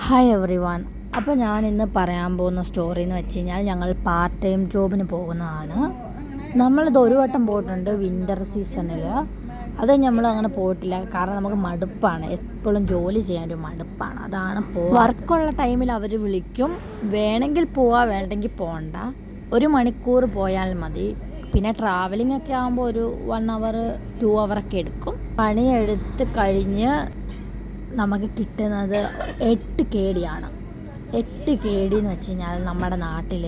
Hi every one. അപ്പോൾ ഞാൻ ഇന്ന് പറയാൻ പോകുന്ന സ്റ്റോറി എന്ന് വെച്ച് കഴിഞ്ഞാൽ ഞങ്ങൾ പാർട്ട് ടൈം ജോബിന് പോകുന്നതാണ്. നമ്മളിത് ഒരു വട്ടം പോയിട്ടുണ്ട് വിൻ്റർ സീസണിൽ. അത് നമ്മൾ അങ്ങനെ പോയിട്ടില്ല, കാരണം നമുക്ക് മടുപ്പാണ്, എപ്പോഴും ജോലി ചെയ്യാൻ ഒരു മടുപ്പാണ്. അതാണ് വർക്കുള്ള ടൈമിൽ അവർ വിളിക്കും, വേണമെങ്കിൽ പോവാ വേണ്ടെങ്കിൽ പോകണ്ട, 1 മണിക്കൂർ പോയാൽ മതി. പിന്നെ ട്രാവലിംഗ് ഒക്കെ ആകുമ്പോൾ ഒരു 1 അവർ 2 അവറൊക്കെ എടുക്കും. പണിയെടുത്ത് കഴിഞ്ഞ് നമുക്ക് കിട്ടുന്നത് 8 KD ആണ്. 8 KD എന്ന് വെച്ച് കഴിഞ്ഞാൽ നമ്മുടെ നാട്ടിൽ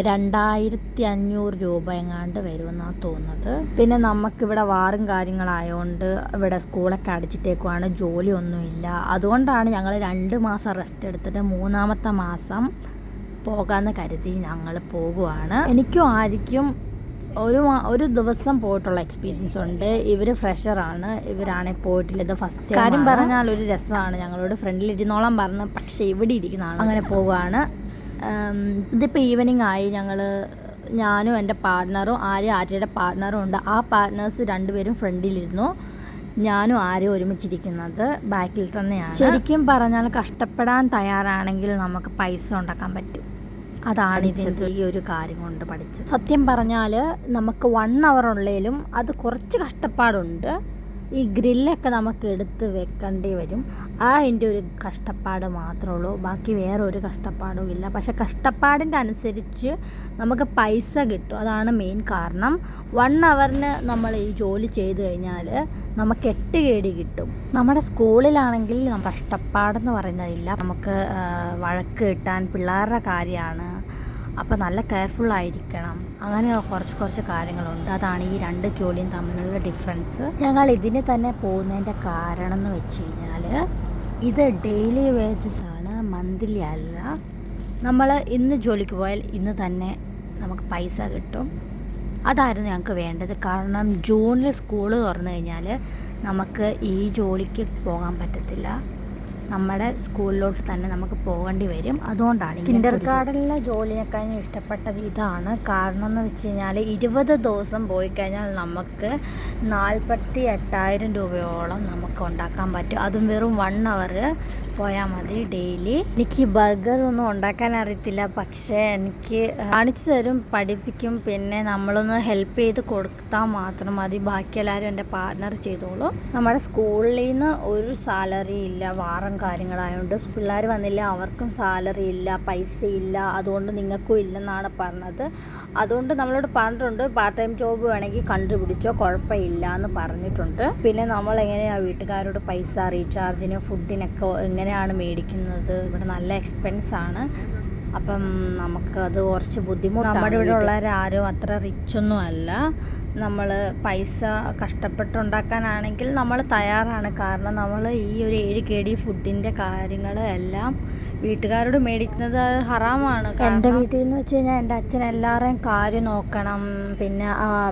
2500 രൂപ എങ്ങാണ്ട് വരുമെന്നാണ് തോന്നുന്നത്. പിന്നെ നമുക്കിവിടെ വാറും കാര്യങ്ങളായതുകൊണ്ട് ഇവിടെ സ്കൂളൊക്കെ അടിച്ചിട്ടേക്കുവാണ്, ജോലിയൊന്നുമില്ല. അതുകൊണ്ടാണ് ഞങ്ങൾ 2 മാസം റെസ്റ്റ് എടുത്തിട്ട് 3-ാമത്തെ മാസം പോകാമെന്ന് കരുതി ഞങ്ങൾ പോകുവാണ്. എനിക്കും ആയിരിക്കും ഒരു ദിവസം പോയിട്ടുള്ള എക്സ്പീരിയൻസ് ഉണ്ട്. ഇവർ ഫ്രഷറാണ്, ഇവരാണെങ്കിൽ പോയിട്ടില്ല, ഇത് ഫസ്റ്റ് കാര്യം പറഞ്ഞാൽ ഒരു രസമാണ്. ഞങ്ങളോട് ഫ്രണ്ടിൽ ഇരുന്നോളം പറഞ്ഞു, പക്ഷേ ഇവിടെ ഇരിക്കുന്നതാണ്. അങ്ങനെ പോവുകയാണ്. ഇതിപ്പോൾ ഈവനിങ് ആയി. ഞാനും എൻ്റെ പാർട്ട്ണറും ആര്യയുടെ പാർട്ട്ണറും ഉണ്ട്. ആ പാർട്ട്നേഴ്സ് 2 പേരും ഫ്രണ്ടിലിരുന്നു, ഞാനും ആരും ഒരുമിച്ചിരിക്കുന്നത് ബാക്കിൽ തന്നെയാണ്. ശരിക്കും പറഞ്ഞാൽ കഷ്ടപ്പെടാൻ തയ്യാറാണെങ്കിൽ നമുക്ക് പൈസ ഉണ്ടാക്കാൻ പറ്റും. അതാണ് ഇതിൻ്റെ ഈ ഒരു കാര്യം കൊണ്ട് പഠിച്ചത്. സത്യം പറഞ്ഞാൽ നമുക്ക് 1 അവർ ഉള്ളതിലും അത് കുറച്ച് കഷ്ടപ്പാടുണ്ട്. ഈ ഗ്രില്ലൊക്കെ നമുക്ക് എടുത്ത് വെക്കേണ്ടി വരും. അതിൻ്റെ ഒരു കഷ്ടപ്പാട് മാത്രമേ ഉള്ളൂ, ബാക്കി വേറെ ഒരു കഷ്ടപ്പാടും ഇല്ല. പക്ഷെ കഷ്ടപ്പാടിൻ്റെ അനുസരിച്ച് നമുക്ക് പൈസ കിട്ടും, അതാണ് മെയിൻ കാരണം. 1 അവറിന് നമ്മൾ ഈ ജോലി ചെയ്ത് കഴിഞ്ഞാൽ നമുക്ക് 8 KD കിട്ടും. നമ്മുടെ സ്കൂളിലാണെങ്കിൽ കഷ്ടപ്പാടെന്ന് പറയുന്നതില്ല, നമുക്ക് വഴക്ക് കിട്ടാൻ പിള്ളേരുടെ കാര്യമാണ്, അപ്പോൾ നല്ല കെയർഫുള്ളായിരിക്കണം. അങ്ങനെയുള്ള കുറച്ച് കാര്യങ്ങളുണ്ട്. അതാണ് ഈ 2 ജോലിയും തമ്മിലുള്ള ഡിഫറൻസ്. ഞങ്ങൾ ഇതിന് തന്നെ പോകുന്നതിൻ്റെ കാരണം എന്ന് വെച്ച് കഴിഞ്ഞാൽ ഇത് ഡെയിലി വേജസ് ആണ്, മന്ത്ലി അല്ല. നമ്മൾ ഇന്ന് ജോലിക്ക് പോയാൽ ഇന്ന് തന്നെ നമുക്ക് പൈസ കിട്ടും. അതായിരുന്നു ഞങ്ങൾക്ക് വേണ്ടത്. കാരണം ജൂണിൽ സ്കൂൾ തുറന്നു കഴിഞ്ഞാൽ നമുക്ക് ഈ ജോലിക്ക് പോകാൻ പറ്റത്തില്ല, നമ്മുടെ സ്കൂളിലോട്ട് തന്നെ നമുക്ക് പോകേണ്ടി വരും. അതുകൊണ്ടാണ് കിൻഡർ ഗാർഡനിലെ ജോലിയെക്കാളും ഇഷ്ടപ്പെട്ടത് ഇതാണ്. കാരണം എന്ന് വെച്ച് കഴിഞ്ഞാൽ 20 ദിവസം പോയി കഴിഞ്ഞാൽ നമുക്ക് 48,000 രൂപയോളം നമുക്ക് ഉണ്ടാക്കാൻ പറ്റും. അതും വെറും 1 അവർ പോയാൽ മതി ഡെയിലി. എനിക്ക് ബർഗർ ഒന്നും ഉണ്ടാക്കാൻ അറിയത്തില്ല, പക്ഷേ എനിക്ക് കാണിച്ചു തരും, പഠിപ്പിക്കും. പിന്നെ നമ്മളൊന്ന് ഹെൽപ്പ് ചെയ്ത് കൊടുത്താൽ മാത്രം മതി, ബാക്കി എല്ലാവരും എൻ്റെ പാർട്ട്ണർ ചെയ്തോളൂ. നമ്മുടെ സ്കൂളിൽ നിന്ന് ഒരു സാലറി ഇല്ല, വാറം കാര്യങ്ങളായതുകൊണ്ട് പിള്ളേർ വന്നില്ല, അവർക്കും സാലറി ഇല്ല, പൈസ ഇല്ല, അതുകൊണ്ട് നിങ്ങൾക്കും ഇല്ലെന്നാണ് പറഞ്ഞത്. അതുകൊണ്ട് നമ്മളോട് പറഞ്ഞിട്ടുണ്ട്, പാർട്ട് ടൈം ജോബ് വേണമെങ്കിൽ കണ്ടുപിടിച്ചോ, കുഴപ്പമില്ല എന്ന് പറഞ്ഞിട്ടുണ്ട്. പിന്നെ നമ്മൾ എങ്ങനെയാണ് വീട്ടുകാരോട് പൈസ റീചാർജിന് ഫുഡിനൊക്കെ എങ്ങനെയാണ് മേടിക്കുന്നത്? ഇവിടെ നല്ല എക്സ്പെൻസാണ്, അപ്പം നമുക്കത് കുറച്ച് ബുദ്ധിമുട്ടാണ്. നമ്മുടെ ഇവിടെ ഉള്ളവരാരും അത്ര റിച്ചൊന്നും അല്ല. നമ്മൾ പൈസ കഷ്ടപ്പെട്ടുണ്ടാക്കാനാണെങ്കിൽ നമ്മൾ തയ്യാറാണ്. കാരണം നമ്മൾ ഈ ഒരു 7 KD ഫുഡിൻ്റെ കാര്യങ്ങൾ എല്ലാം വീട്ടുകാരോട് മേടിക്കുന്നത് ഹറാമാണ്. എൻ്റെ വീട്ടിൽ നിന്ന് വെച്ച് കഴിഞ്ഞാൽ എൻ്റെ അച്ഛൻ എല്ലാവരെയും കാര്യം നോക്കണം, പിന്നെ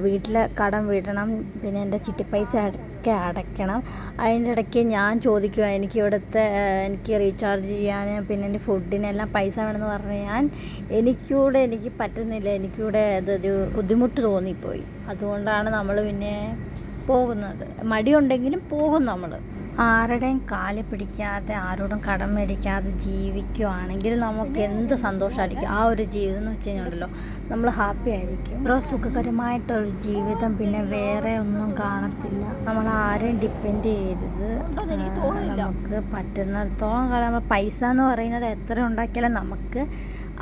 വീട്ടിലെ കടം വീട്ടണം, പിന്നെ എൻ്റെ ചിട്ടി പൈസ ഒക്കെ അടയ്ക്കണം. അതിൻ്റെ ഇടയ്ക്ക് ഞാൻ ചോദിക്കുക, എനിക്ക് റീചാർജ് ചെയ്യാൻ പിന്നെ എൻ്റെ ഫുഡിനെല്ലാം പൈസ വേണമെന്ന് പറഞ്ഞ് എനിക്ക് പറ്റുന്നില്ല. എനിക്കിവിടെ അതൊരു ബുദ്ധിമുട്ട് തോന്നിപ്പോയി. അതുകൊണ്ടാണ് നമ്മൾ പിന്നെ പോകുന്നത്. മടിയുണ്ടെങ്കിലും പോകും. നമ്മൾ ആരുടെയും കാല് പിടിക്കാതെ ആരോടും കടം മേടിക്കാതെ ജീവിക്കുകയാണെങ്കിൽ നമുക്ക് എന്ത് സന്തോഷമായിരിക്കും. ആ ഒരു ജീവിതം എന്ന് വെച്ച് കഴിഞ്ഞാൽ നമ്മൾ ഹാപ്പി ആയിരിക്കും. ഓരോ സുഖകരമായിട്ടൊരു ജീവിതം പിന്നെ വേറെ ഒന്നും കാണത്തില്ല. നമ്മൾ ആരെയും ഡിപ്പെൻഡ് ചെയ്യരുത്. നമുക്ക് പറ്റുന്നിടത്തോളം കാലം നമ്മൾ പൈസ എന്ന് പറയുന്നത് എത്ര ഉണ്ടാക്കിയാലും നമുക്ക്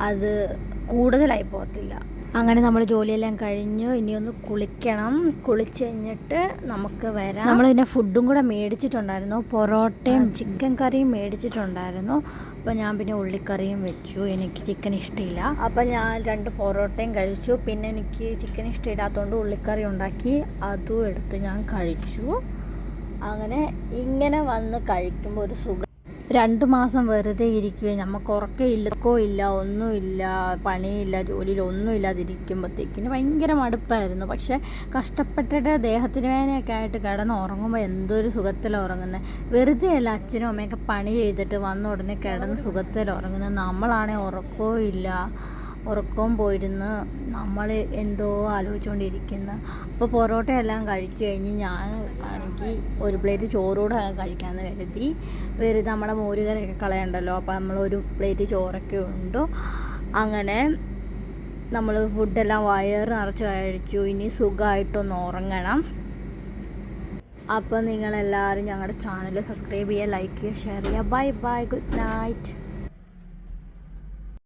അത് കൂടുതലായി പോകത്തില്ല. അങ്ങനെ നമ്മൾ ജോലിയെല്ലാം കഴിഞ്ഞു, ഇനിയൊന്ന് കുളിക്കണം. കുളിച്ച് കഴിഞ്ഞിട്ട് നമുക്ക് വരാം. നമ്മൾ പിന്നെ ഫുഡും കൂടെ മേടിച്ചിട്ടുണ്ടായിരുന്നു, പൊറോട്ടയും ചിക്കൻ കറിയും മേടിച്ചിട്ടുണ്ടായിരുന്നു. അപ്പോൾ ഞാൻ പിന്നെ ഉള്ളിക്കറിയും വെച്ചു, എനിക്ക് ചിക്കൻ ഇഷ്ടമില്ല. അപ്പോൾ ഞാൻ 2 പൊറോട്ടയും കഴിച്ചു. പിന്നെ എനിക്ക് ചിക്കൻ ഇഷ്ടമില്ലാത്തതുകൊണ്ട് ഉള്ളിക്കറി ഉണ്ടാക്കി, അതും എടുത്ത് ഞാൻ കഴിച്ചു. അങ്ങനെ ഇങ്ങനെ വന്ന് കഴിക്കുമ്പോൾ ഒരു സുഖം. 2 മാസം വെറുതെ ഇരിക്കുകയും നമുക്ക് ഉറക്കമില്ല, ഒന്നുമില്ല, പണിയില്ല, ജോലിയിൽ ഒന്നും ഇല്ലാതിരിക്കുമ്പോഴത്തേക്കിന് ഭയങ്കര മടുപ്പായിരുന്നു. പക്ഷേ കഷ്ടപ്പെട്ടിട്ട് ദേഹത്തിന് വേദനയൊക്കെ ആയിട്ട് കിടന്ന് ഉറങ്ങുമ്പോൾ എന്തൊരു സുഖത്തിൽ ഉറങ്ങുന്നത്. വെറുതെ അല്ല, അച്ഛനും അമ്മയൊക്കെ പണി ചെയ്തിട്ട് വന്ന ഉടനെ കിടന്ന് സുഖത്തിൽ ഉറങ്ങുന്നത്. നമ്മളാണെങ്കിൽ ഉറക്കവും ഇല്ല, ഉറക്കവും പോയിരുന്ന് നമ്മൾ എന്തോ ആലോചിച്ചുകൊണ്ടിരിക്കുന്നു. അപ്പോൾ പൊറോട്ട എല്ലാം കഴിച്ച് കഴിഞ്ഞ് ഞാൻ ആണെങ്കിൽ ഒരു പ്ലേറ്റ് ചോറൂടെ കഴിക്കാമെന്ന് കരുതി. വെറുതെ നമ്മുടെ മോരുകറിയൊക്കെ കളയണ്ടല്ലോ, അപ്പോൾ നമ്മളൊരു പ്ലേറ്റ് ചോറൊക്കെ ഉണ്ടു. അങ്ങനെ നമ്മൾ ഫുഡെല്ലാം വയറ് നിറച്ച് കഴിച്ചു. ഇനി സുഖമായിട്ടൊന്ന് ഉറങ്ങണം. അപ്പോൾ നിങ്ങളെല്ലാവരും ഞങ്ങളുടെ ചാനൽ സബ്സ്ക്രൈബ് ചെയ്യുക, ലൈക്ക് ചെയ്യുക, ഷെയർ ചെയ്യുക. Bye bye, good night.